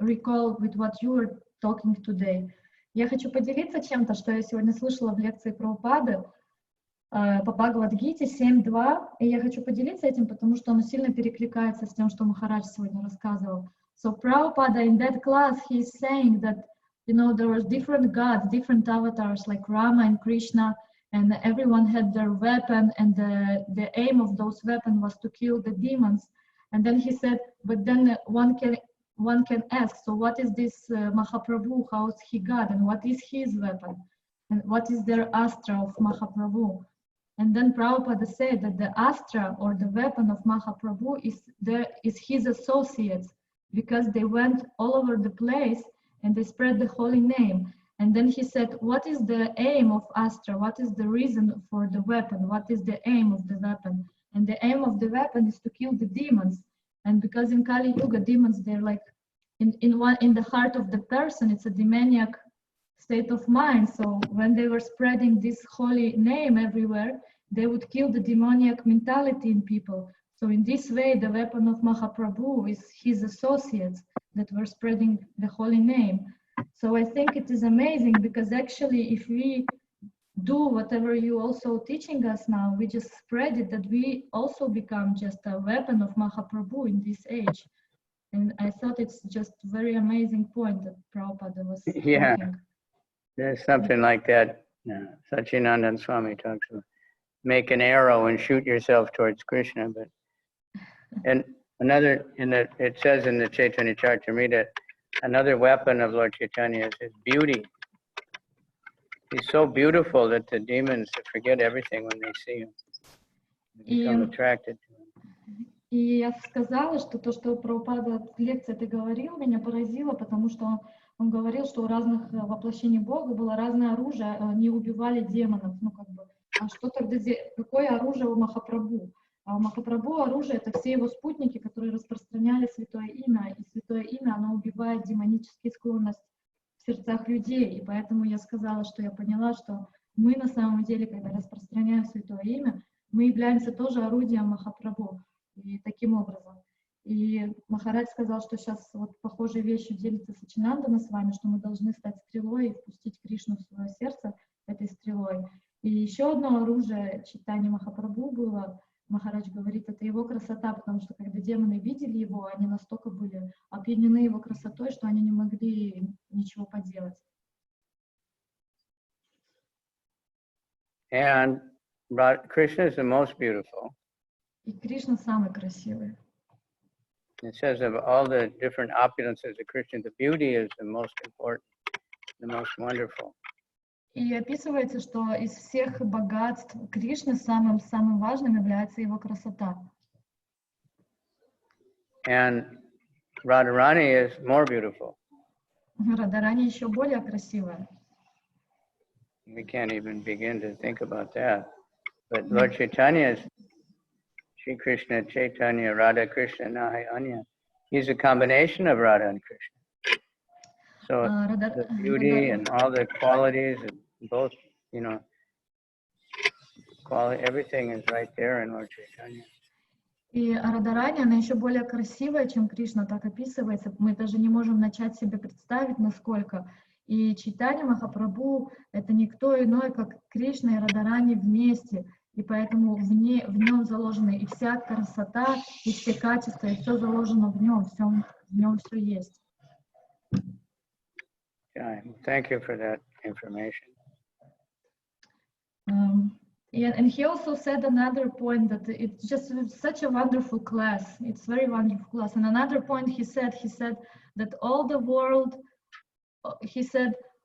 recall with what you were talking today. Я хочу поделиться чем-то, что я сегодня слышала в лекции Прабхупады по Бхагават Гите 7.2, и я хочу поделиться этим, потому что оно сильно перекликается с тем, что Махарадж сегодня рассказывал. So Prabhupada in that class, he's saying that, there was different gods, different avatars like Rama and Krishna, and everyone had their weapon, and the aim of those weapons was to kill the demons. And then he said, but then one can ask, so what is this Mahaprabhu, how is he God, and what is his weapon? And what is their astra of Mahaprabhu? And then Prabhupada said that the astra or the weapon of Mahaprabhu is his associates, because they went all over the place and they spread the holy name. And then he said, what is the aim of astra? What is the reason for the weapon? What is the aim of the weapon? And the aim of the weapon is to kill the demons. And because in Kali Yuga, demons, they're like in the heart of the person, it's a demoniac state of mind. So when they were spreading this holy name everywhere, they would kill the demoniac mentality in people. So in this way, the weapon of Mahaprabhu is his associates that were spreading the holy name. So I think it is amazing, because actually if we do whatever you also teaching us now, we just spread it, that we also become just a weapon of Mahaprabhu in this age. And I thought it's just very amazing point that Prabhupada was talking. There's something like that. Sachinandan Swami talks about make an arrow and shoot yourself towards Krishna. But and another, it says in the Caitanya Charitamrita, another weapon of Lord Caitanya is his beauty. He's so beautiful that the demons forget everything when they see him. They become attracted to him. И я сказала, что то, что Прабхупада в лекции это говорил, меня поразило, потому что он говорил, что у разных воплощений Бога было разное оружие, они убивали демонов. Ну, как бы, а что тогда, какое оружие у Махапрабху? А у Махапрабху оружие — это все его спутники, которые распространяли святое имя, и святое имя, оно убивает демонические склонности в сердцах людей. И поэтому я сказала, что я поняла, что мы на самом деле, когда распространяем святое имя, мы являемся тоже орудием Махапрабху. И таким образом. И Махарадж сказал, что сейчас вот похожие вещи делится Сачинандана с вами, что мы должны стать стрелой и впустить Кришну в свое сердце этой стрелой. И еще одно оружие читания Махапрабху было, Махарадж говорит, это его красота, потому что когда демоны видели его, они настолько были опьянены его красотой, что они не могли ничего поделать. And Krishna is the most beautiful. И Кришна самый красивый. It says of all the different opulences of Krishna, the beauty is the most important, the most wonderful. И описывается, что из всех богатств Кришны самым важным является его красота. And Radharani is more beautiful. Радарани еще более красивая. We can't even begin to think about that. But Lord Caitanya is Shri Krishna, Chaitanya, Radha Krishna, Nahi Anya. He's a combination of Radha and Krishna. So the beauty and all the qualities, and both, you know, quality, everything is right there in Lord Chaitanya. И Радарани, она еще более красивая, чем Кришна, так описывается. Мы даже не можем начать себе представить, насколько. И Чайтанья Махапрабху — это никто иной, как Кришна и Радарани вместе. И поэтому в нем заложены и вся красота, и все качества, и все заложено в нем все есть. Thank you for that information. And he also said another point that it's just such a wonderful class. It's very wonderful class. And another point he said that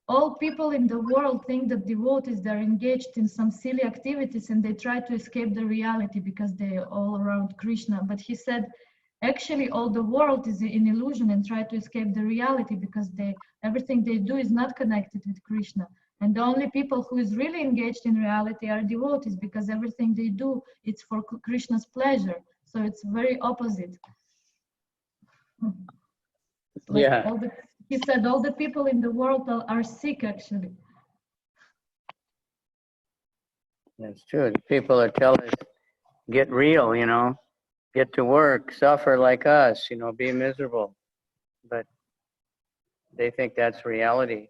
all people in the world think that devotees, they're engaged in some silly activities and they try to escape the reality because they're all around Krishna. But he said, actually, all the world is in illusion and try to escape the reality because everything they do is not connected with Krishna. And the only people who is really engaged in reality are devotees because everything they do, it's for Krishna's pleasure. So it's very opposite. Yeah. He said all the people in the world are sick, actually. That's true. People are telling us, get real, you know, get to work, suffer like us, you know, be miserable. But they think that's reality.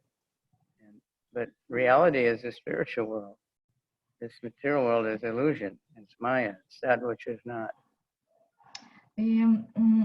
But reality is the spiritual world. This material world is illusion. It's Maya. It's that which is not. И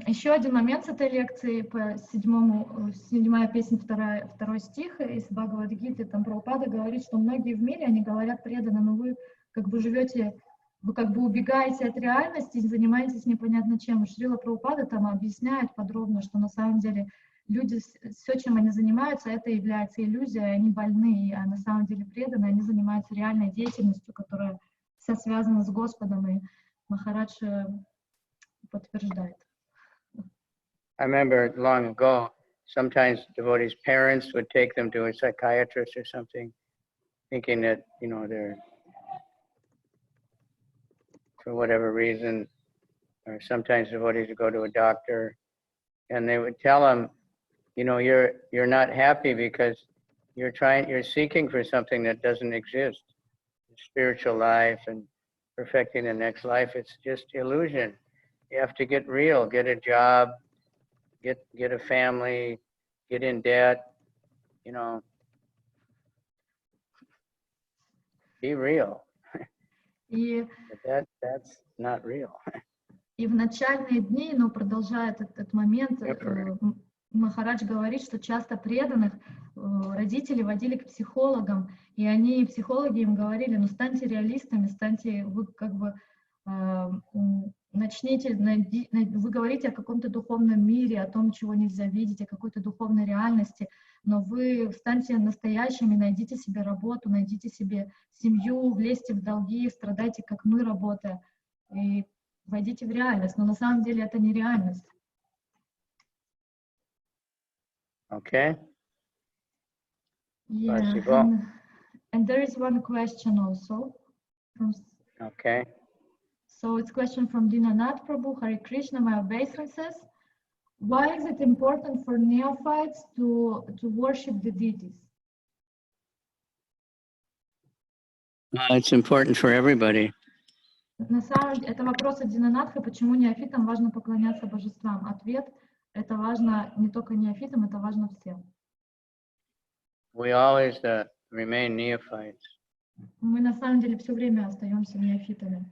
еще один момент с этой лекции по 7-я песня, 2 стих из Бхагават Гиты, там Прабхупада говорит, что многие в мире, они говорят преданно, но вы как бы живете, вы как бы убегаете от реальности и занимаетесь непонятно чем. И Шрила Прабхупада там объясняет подробно, что на самом деле люди, все, чем они занимаются, это является иллюзией, они больны, а на самом деле преданные, они занимаются реальной деятельностью, которая вся связана с Господом, и Махарадж подтверждает. I remember long ago, sometimes devotees' parents would take them to a psychiatrist or something, thinking that, you know, they're, for whatever reason, or sometimes devotees would go to a doctor, and they would tell them, you know, you're not happy because you're seeking for something that doesn't exist. Spiritual life and perfecting the next life, it's just illusion. You have to get real, get a job, get a family, get in debt, you know, be real. But that's not real. И в начальные дни, но продолжает этот момент, Махарадж говорит, что часто преданных родители водили к психологам, и психологи им говорили, ну станьте реалистами, вы как бы начните, вы говорите о каком-то духовном мире, о том, чего нельзя видеть, о какой-то духовной реальности, но вы станьте настоящими, найдите себе работу, найдите себе семью, влезьте в долги, страдайте, как мы, работая, и войдите в реальность. Но на самом деле это не реальность. Okay? Yeah. And there is one question also. Okay. So it's a question from Dinanath Prabhu, Hare Krishna, my obeisances. Why is it important for neophytes to worship the deities? It's important for everybody. На самом деле, это вопрос от Динанатха, почему неофитам важно поклоняться божествам. Ответ, это важно не только неофитам, это важно всем. We always remain neophytes. Мы на самом деле все время остаемся неофитами.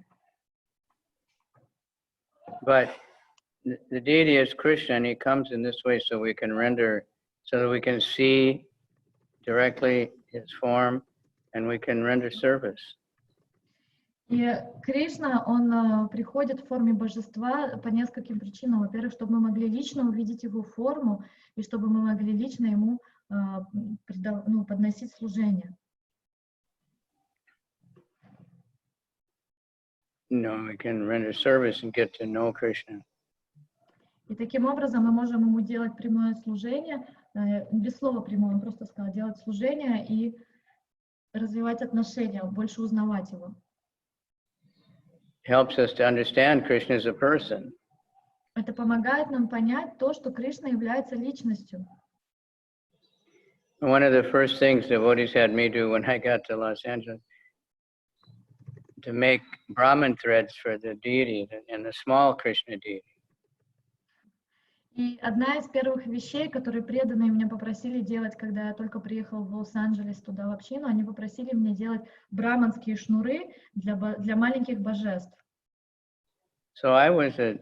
But the deity is Krishna, and he comes in this way so we can render, so that we can see directly his form, and we can render service. И Кришна, он приходит в форме божества по нескольким причинам. Во-первых, чтобы мы могли лично увидеть его форму, и чтобы мы могли лично ему подносить служение. No, we can render service and get to know Krishna. И таким образом мы можем ему делать прямое служение, без слова прямое, он просто сказал, делать служение и развивать отношения, больше узнавать его. Helps us to understand Krishna as a person. Это помогает нам понять то, что Кришна является личностью. One of the first things devotees had me do when I got to Los Angeles, to make Brahman threads for the deity and the small Krishna deity. И одна из первых вещей, которые преданные меня попросили делать, когда я только приехал в Лос-Анджелес туда в общину, они попросили меня делать браманские шнуры для маленьких божеств. So I was I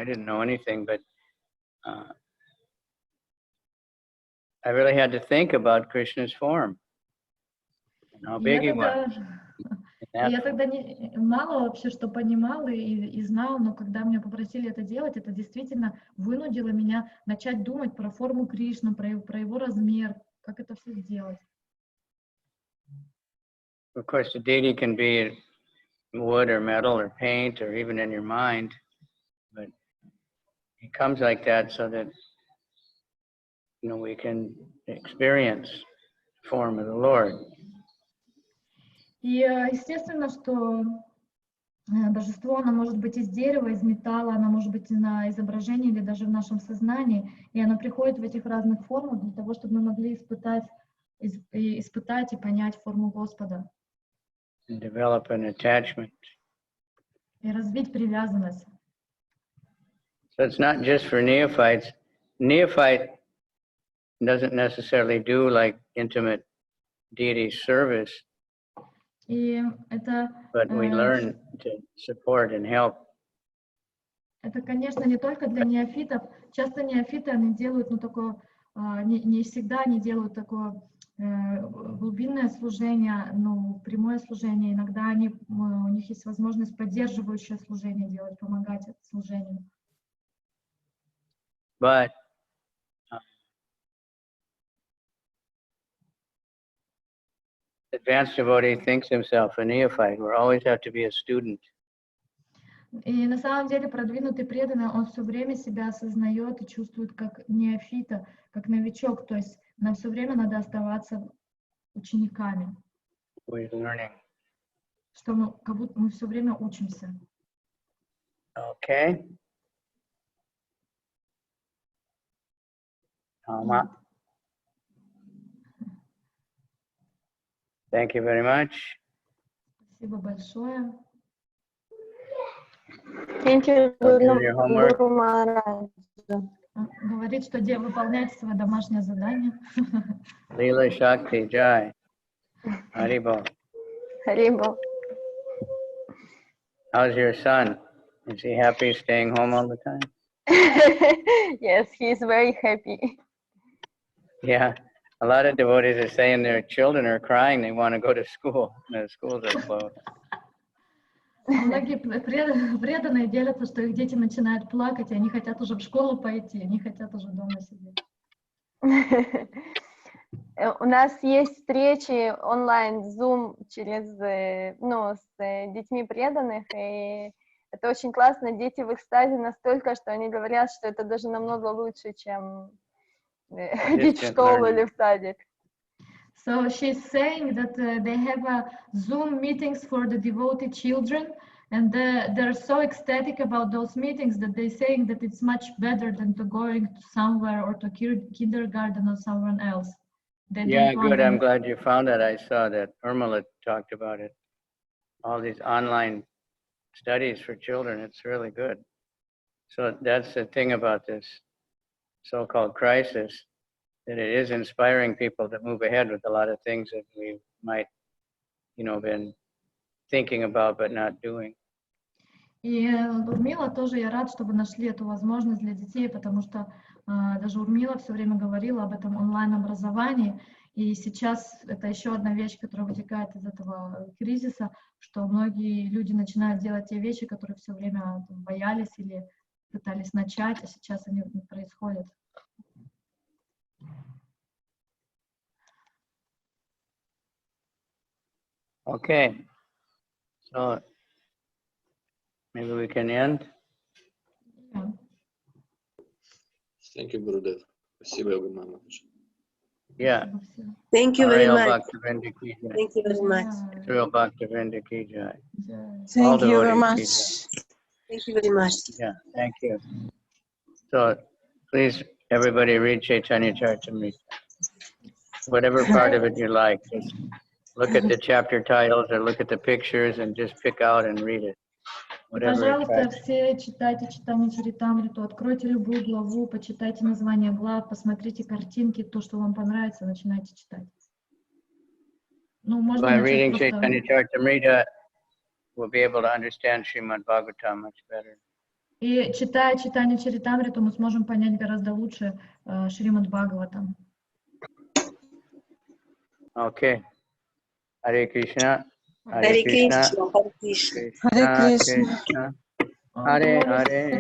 didn't know anything, but I really had to think about Krishna's form and how big he was. Я тогда мало вообще что понимал и знал, но когда меня попросили это делать, это действительно вынудило меня начать думать про форму Кришны, про его размер, как это все сделать. Of course, the deity can be wood or metal or paint or even in your mind, but he comes like that so that we can experience the form of the Lord. И естественно, что божество, оно может быть из дерева, из металла, оно может быть на изображении или даже в нашем сознании, и оно приходит в этих разных формах для того, чтобы мы могли испытать и понять форму Господа. And develop an attachment. И развить привязанность. So it's not just for neophytes. Neophyte doesn't necessarily do like intimate deity service. И это, but we learn to support and help. Это, конечно, не только для неофитов. Часто неофиты, они делают, такое, не всегда они делают такое глубинное служение, прямое служение. Иногда у них есть возможность поддерживающее служение делать, помогать служению. But advanced devotee thinks himself a neophyte. We always have to be a student. И на самом деле продвинутый преданный, он все время себя осознает и чувствует как неофита, как новичок. То есть нам все время надо оставаться учениками. We're learning. Что как будто мы все время учимся. Okay. Thank you very much. Спасибо большое. Thank you, Guru Maharaj. Говорит, что выполняйте свое домашнее задание. Leela Shakti Jai. Haribol. Haribol. How's your son? Is he happy staying home all the time? Yes, he's very happy. Yeah. A lot of devotees are saying their children are crying, they want to go to school. The schools are closed. Многие преданные делятся, что их дети начинают плакать, и они хотят уже в школу пойти, они хотят уже дома сидеть. У нас есть встречи онлайн, Zoom, через, с детьми преданных, и это очень классно. Дети в экстазе настолько, что они говорят, что это даже намного лучше, чем ходить в школу или в садик. So she's saying that they have Zoom meetings for the devotee children, and they're so ecstatic about those meetings that they're saying that it's much better than to going to somewhere or to kindergarten or someone else. Yeah, good. I'm glad you found that. I saw that Urmila talked about it. All these online studies for children, it's really good. So that's the thing about this so-called crisis, that it is inspiring people to move ahead with a lot of things that we might, been thinking about but not doing. И Урмила тоже, я рад, что вы нашли эту возможность для детей, потому что даже Урмила все время говорила об этом онлайн-образовании, и сейчас это еще одна вещь, которая вытекает из этого кризиса, что многие люди начинают делать те вещи, которые все время боялись или пытались начать, а сейчас они происходят. Okay, so maybe we can end. Yeah. Thank you, Gurudev. Спасибо, Мама. Yeah. Thank you very much. Thank Thank you very much. Srila Bhaktivinoda ki jai. Thank you very much. Thank you very much. Yeah, thank you. So please, everybody read Caitanya Charitamrta. Whatever part of it you like, just look at the chapter titles or look at the pictures and just pick out and read it. Пожалуйста, все читайте читание Чаритамриту, откройте любую главу, почитайте название глав, посмотрите картинки, то, что вам понравится, начинайте читать. Ну, можно By начать reading просто... Caitanya Charitamrta, we'll be able to understand Srimad Bhagavatam much better. И читая читание Чаритамриту, мы сможем понять гораздо лучше Шримад Бхагаватам. Okay. Hare Krishna. Hare Krishna. Hare Krishna. Hare Krishna. Hare Hare.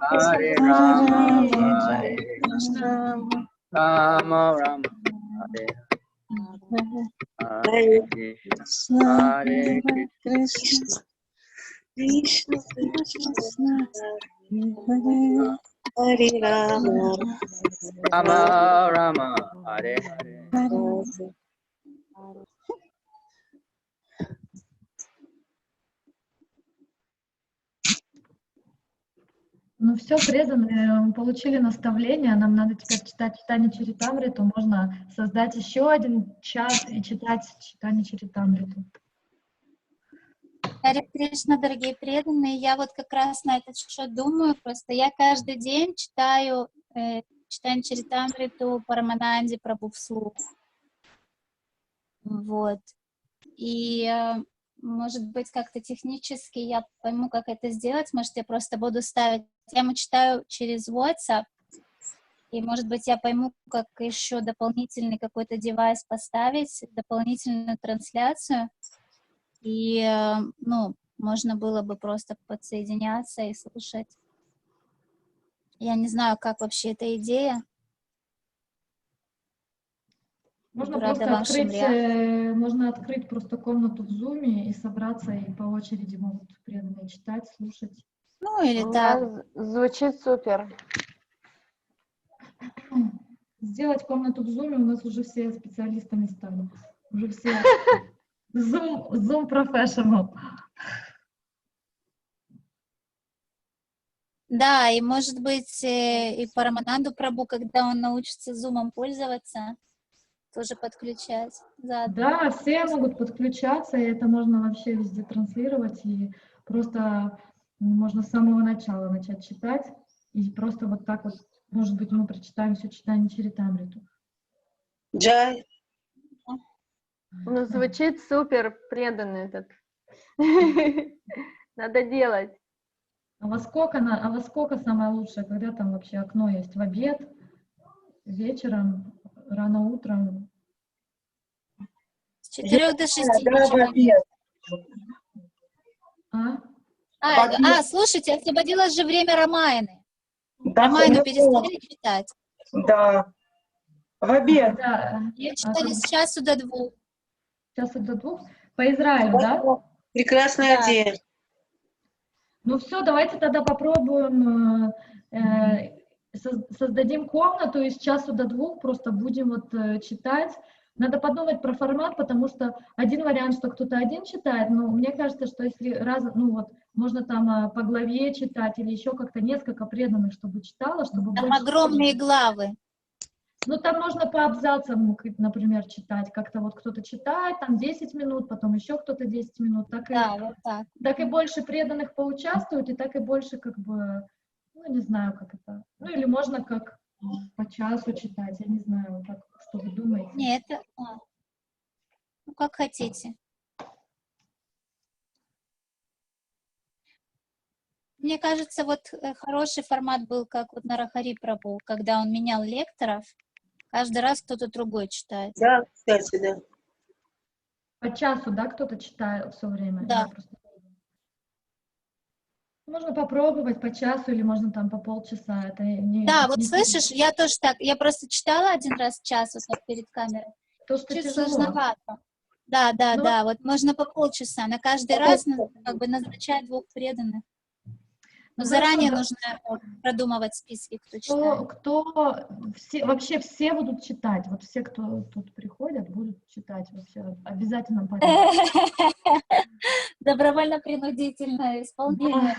Hare Rama. Hare Rama. Rama. Hare Hare Krishna. Hare Krishna. Krishna Krishna. Hare Rama. Rama Rama. Hare Hare. Ну все, преданные, получили наставление, нам надо теперь читать читание Чаритамриту, можно создать еще один чат и читать читание Чаритамриту. Харе Кришна, дорогие преданные, я вот как раз на этот счет думаю, просто я каждый день читаю читание Чаритамриту Парамананде Прабху вслух. Вот. И может быть, как-то технически я пойму, как это сделать. Может, я просто буду ставить... Я ему читаю через WhatsApp, и, может быть, я пойму, как еще дополнительный какой-то девайс поставить, дополнительную трансляцию. И, можно было бы просто подсоединяться и слушать. Я не знаю, как вообще эта идея. Можно просто открыть просто комнату в Зуме и собраться, и по очереди могут преданные читать, слушать. Ну, или так. Звучит супер. Сделать комнату в Зуме, у нас уже все специалистами стали. Уже все Zoom Professional. Да, и может быть, и Парамананду Прабху, когда он научится зумом пользоваться, тоже подключать заодно. Да, все могут подключаться, и это можно вообще везде транслировать, и просто можно с самого начала начать читать, и просто вот так вот, может быть, мы прочитаем все читание Чаритамриту. Джай. Ну, звучит супер, преданный этот. Надо делать. А во сколько самое лучшее, когда там вообще окно есть? В обед, вечером, рано утром? С 4 до 6 вечера. Слушайте, освободилось же время Рамайны. Да, Рамайну перестали читать? Да. В обед. Да, Ее читали с часу до 2. с часу до 2. По Израилю, да? Прекрасная Да. идея. Ну все, давайте тогда попробуем, создадим комнату и с часу до 2 просто будем вот читать. Надо подумать про формат, потому что один вариант, что кто-то один читает, но мне кажется, что если можно там по главе читать или еще как-то несколько преданных, чтобы читала, чтобы Там больше... огромные главы. Ну, там можно по абзацам, например, читать. Как-то вот кто-то читает, там 10 минут, потом еще кто-то 10 минут. Так Вот так. так и больше преданных поучаствуют, и так и больше, как бы, ну, не знаю, как это. Ну, или можно как по часу читать, я не знаю, как, что вы думаете. Нет, ну, как хотите. Мне кажется, вот хороший формат был, как вот на Харе Прабху, когда он менял лекторов, каждый раз кто-то другой читает. Да, кстати, да. По часу, да, кто-то читает все время? Да. Можно попробовать по часу или можно там по полчаса. Это Да, вот слышишь, я тоже так, я просто читала один раз час вот так перед камерой. То, что Чуть тяжело. сложновато. Да, вот можно по полчаса, на каждый раз как бы назначать 2 преданных. Но заранее нужно продумывать списки, кто читает. Вообще все будут читать. Вот все, кто тут приходят, будут читать вообще в обязательном порядке. Добровольно-принудительное исполнение.